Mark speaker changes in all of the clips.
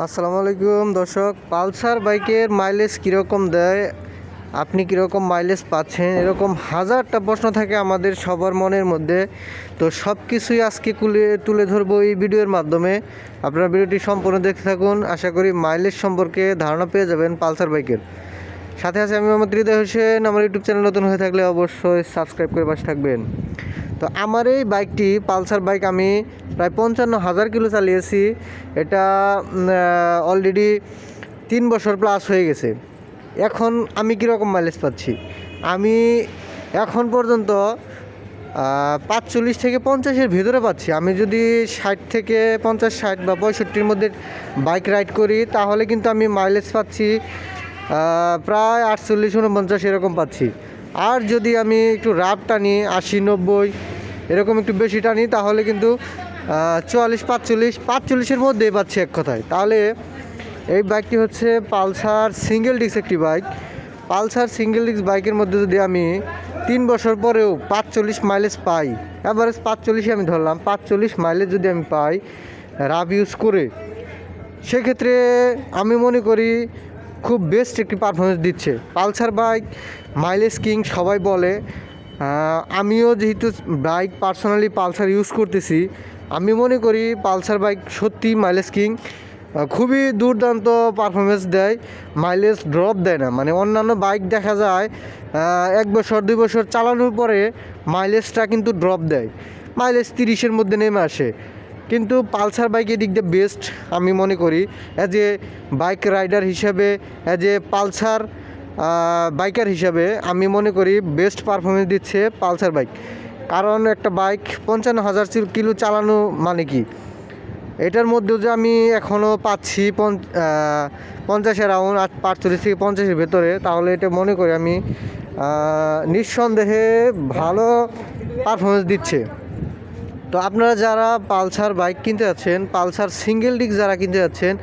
Speaker 1: আসসালামু আলাইকুম দর্শক, পালসার বাইকের মাইলেজ কীরকম দেয়, আপনি কীরকম মাইলেজ পাচ্ছেন, এরকম হাজারটা প্রশ্ন থাকে আমাদের সবার মনের মধ্যে। তো সব কিছুই আজকে তুলে ধরবো এই ভিডিওর মাধ্যমে। আপনারা ভিডিওটি সম্পূর্ণ দেখতে থাকুন, আশা করি মাইলেজ সম্পর্কে ধারণা পেয়ে যাবেন পালসার বাইকের। সাথে আছে আমি মোহাম্মদ হৃদয় হোসেন। আমার ইউটিউব চ্যানেল নতুন হয়ে থাকলে অবশ্যই সাবস্ক্রাইব করে পাশে থাকবেন। তো আমার এই বাইকটি পালসার বাইক আমি প্রায় 55,000 কিলো চালিয়েছি। এটা অলরেডি 3 বছর প্লাস হয়ে গেছে। এখন আমি কীরকম মাইলেজ পাচ্ছি, আমি এখন পর্যন্ত 45 থেকে 50-এর ভিতরে পাচ্ছি। আমি যদি 60 থেকে 50, 60 বা 65-র মধ্যে বাইক রাইড করি তাহলে কিন্তু আমি মাইলেজ পাচ্ছি প্রায় 48-49 এরকম পাচ্ছি। আর যদি আমি একটু রাফ টানি 80-90 এরকম একটু বেশি টানি তাহলে কিন্তু 44-45-45-এর মধ্যেই পাচ্ছি এক কথায়। তাহলে এই বাইকটি হচ্ছে পালসার সিঙ্গেল ডিস্ক একটি বাইক। পালসার সিঙ্গেল ডিস্ক বাইকের মধ্যে যদি আমি 3 বছর পরেও 45 মাইলেজ পাই, অ্যাভারেজ 45 আমি ধরলাম, 45 মাইলেজ যদি আমি পাই রাফ ইউজ করে, সেক্ষেত্রে আমি মনে করি খুব বেস্ট একটি পারফরমেন্স দিচ্ছে পালসার বাইক। মাইলেজ কিং সবাই বলে, আমিও যেহেতু বাইক পার্সোনালি পালসার ইউজ করতেছি, আমি মনে করি পালসার বাইক সত্যি মাইলেজ কিং। খুবই দুর্দান্ত পারফরমেন্স দেয়, মাইলেজ ড্রপ দেয় না। মানে অন্যান্য বাইক দেখা যায় 1 বছর 2 বছর চালানোর পরে মাইলেজটা কিন্তু ড্রপ দেয়, মাইলেজ 30-এর মধ্যে নেমে আসে। কিন্তু পালসার বাইক এদিক দিয়ে বেস্ট আমি মনে করি। অ্যাজ এ বাইক রাইডার হিসাবে, অ্যাজ এ পালসার বাইকার হিসাবে আমি মনে করি বেস্ট পারফরমেন্স দিচ্ছে পালসার বাইক। কারণ একটা বাইক 55,000 কিলো চালানো মানে কি, এটার মধ্যেও যে আমি এখনও পাচ্ছি 50 অ্যারাউন্ড 45 থেকে 50-এর ভেতরে, তাহলে এটা মনে করি আমি নিঃসন্দেহে ভালো পারফরমেন্স দিচ্ছে। তো আপনারা যারা পালসার বাইক কিনতে যাচ্ছেন, পালসার সিঙ্গেল ডিস্ক যারা কিনতে যাচ্ছেন,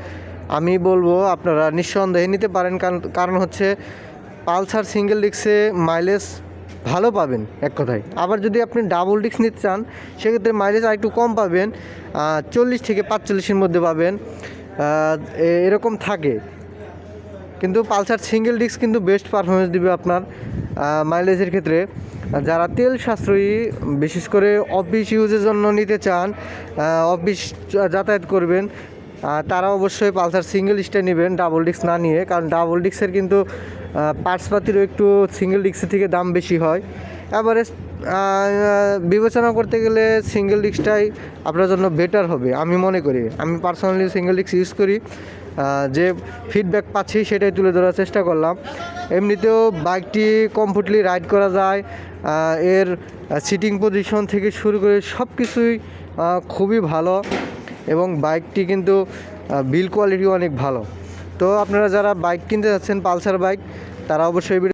Speaker 1: আমি বলবো আপনারা নিঃসন্দেহে নিতে পারেন। কারণ হচ্ছে পালসার সিঙ্গেল ডিস্কে মাইলেজ ভালো পাবেন এক কথায়। আবার যদি আপনি ডাবল ডিস্ক নিতে চান সেক্ষেত্রে মাইলেজ আর একটু কম পাবেন, 40 থেকে 45-এর মধ্যে পাবেন, এরকম থাকে। কিন্তু পালসার সিঙ্গেল ডিস্ক কিন্তু বেস্ট পারফরমেন্স দিবে আপনার মাইলেজের ক্ষেত্রে। যারা তেল সাশ্রয়ী, বিশেষ করে অফিস ইউজের জন্য নিতে চান, অফিস যাতায়াত করবেন, তারা অবশ্যই পালসার সিঙ্গেল ডিস্কটা নেবেন, ডাবল ডিস্ক না নিয়ে। কারণ ডাবল ডিস্কের কিন্তু পার্টসপাতিরও একটু সিঙ্গেল ডিস্কের থেকে দাম বেশি হয়। এভারেজ বিবেচনা করতে গেলে সিঙ্গেল ডিস্কটাই আপনার জন্য বেটার হবে আমি মনে করি। আমি পার্সোনালি সিঙ্গেল ডিস্ক ইউজ করি, যে ফিডব্যাক পাচ্ছি সেটাই তুলে ধরার চেষ্টা করলাম। এমনিতেও বাইকটি কমফোর্টলি রাইড করা যায়, এর সিটিং পজিশন থেকে শুরু করে সব কিছুই খুবই ভালো, এবং বাইকটি কিন্তু বিল কোয়ালিটিও অনেক ভালো। তো আপনারা যারা বাইক কিনতে যাচ্ছেন পালসার বাইক, তারা অবশ্যই